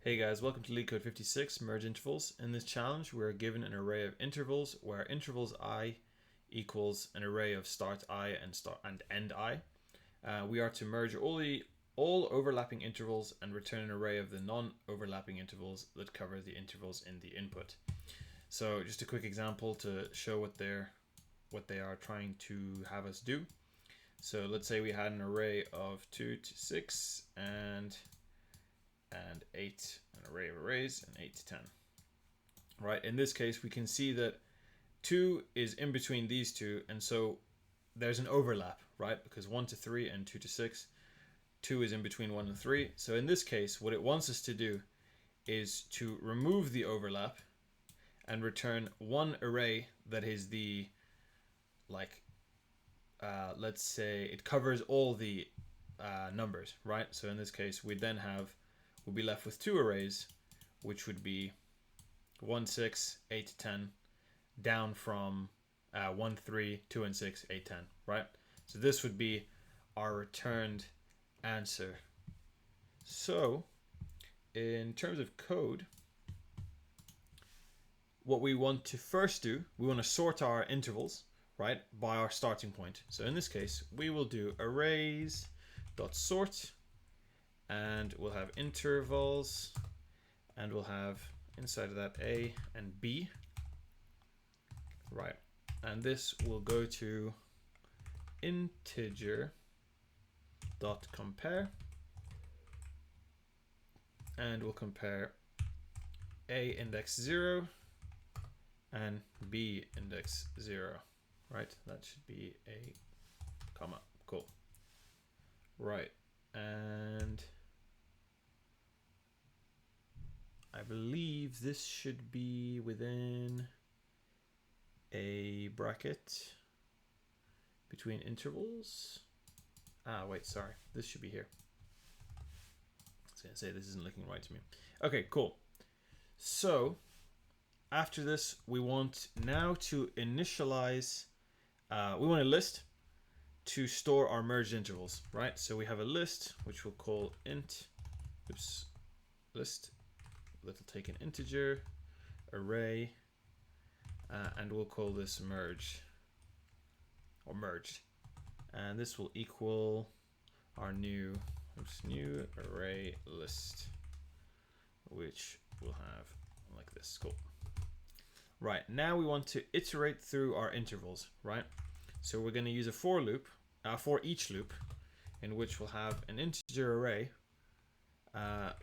Hey guys, welcome to LeetCode 56, merge intervals. In this challenge, we are given an array of intervals where intervals I equals an array of start I and end I. We are to merge all overlapping intervals and return an array of the non-overlapping intervals that cover the intervals in the input. So just a quick example to show what they are trying to have us do. So let's say we had an array of 2 to 6 and 8, an array of arrays, and 8 to 10. Right, in this case, we can see that 2 is in between these two, and so there's an overlap, right? Because 1 to 3 and 2 to 6, 2 is in between 1 and 3. So in this case, what it wants us to do is to remove the overlap and return one array that is the, let's say it covers all the numbers, right? So in this case, we'll be left with two arrays, which would be 1, 6, 8 to 10, down from 1, 3, 2, and 6, 8, 10, right? So this would be our returned answer. So in terms of code, what we want to first do, we want to sort our intervals, right, by our starting point. So in this case, we will do arrays.sort, and we'll have intervals, and we'll have inside of that A and B, right? And this will go to integer.compare, and we'll compare A index 0 and B index 0, right? That should be a comma. Cool. Right, and I believe this should be within a bracket between intervals. Wait, sorry. This should be here. I was gonna say this isn't looking right to me. Okay, cool. So after this, we want now to initialize, we want a list to store our merged intervals, right? So we have a list, which we'll call list, that'll take an integer, array, and we'll call this merge, or merged. And this will equal our new array list, which we'll have like this. Cool. Right, now we want to iterate through our intervals, right? So we're going to use a for each loop, in which we'll have an integer array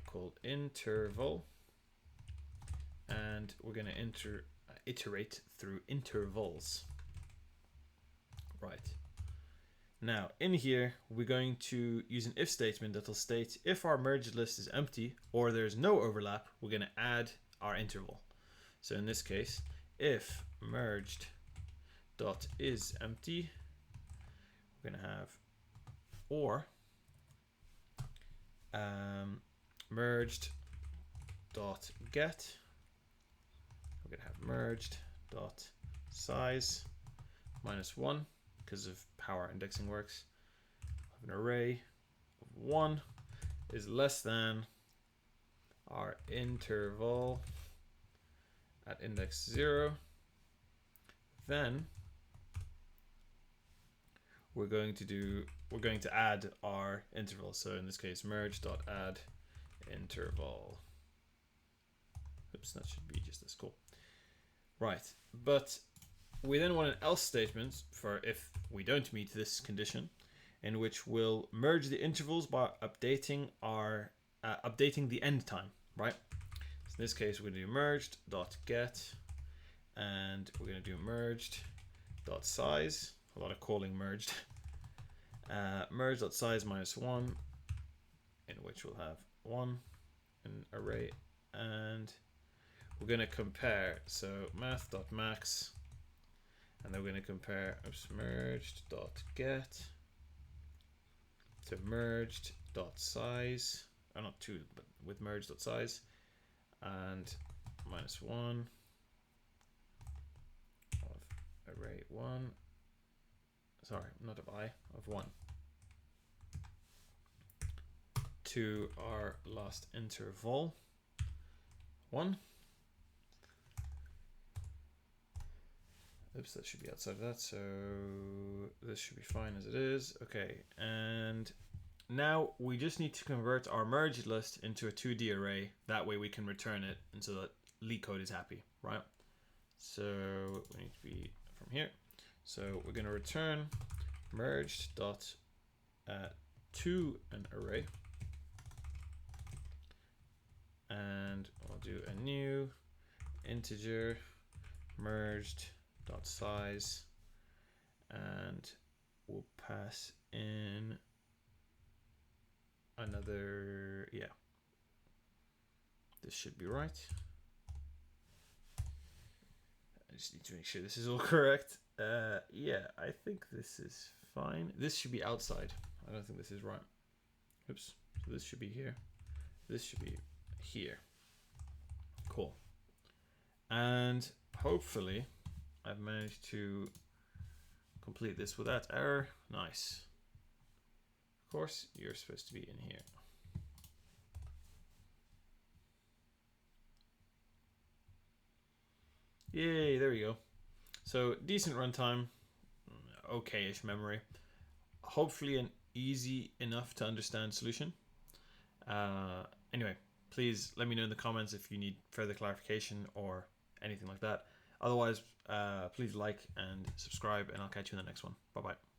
called interval, and we're going to iterate through intervals. Right. Now in here, we're going to use an if statement that will state if our merged list is empty or there's no overlap, we're going to add our interval. So in this case, if merged dot is empty, we're going to have or merged dot get, we're going to have merged dot size -1, because of how our indexing works. An array of 1 is less than our interval at index 0. Then we're going to add our interval. So in this case, merge.add interval. Oops, that should be just this. Cool. Right, but we then want an else statement for if we don't meet this condition, in which we'll merge the intervals by updating the end time, right? So in this case, we're going to do merged.get, and we're going to do merged.size. A lot of calling merged. Merge.size -1, in which we'll have 1 an array, and we're going to compare. So math.max, and then we're going to compare merged.get to merged.size, not 2, but with merged.size, and -1 of array 1, sorry, not of I, of 1, to our last interval, 1. Oops, that should be outside of that, so this should be fine as it is. Okay, and now we just need to convert our merged list into a 2D array. That way we can return it, and so that LeetCode is happy, right? So we need to be from here. So we're going to return merged dot to an array, and we'll do a new integer merged dot size, and we'll pass in another, yeah, this should be right. I just need to make sure this is all correct. Yeah, I think this is fine. This should be outside. I don't think this is right. Oops. So this should be here. This should be here. Cool. And hopefully I've managed to complete this without error. Nice. Of course, you're supposed to be in here. Yay, there we go. So decent runtime, okay-ish memory. Hopefully an easy enough to understand solution. Anyway, please let me know in the comments if you need further clarification or anything like that. Otherwise, please like and subscribe, and I'll catch you in the next one. Bye-bye.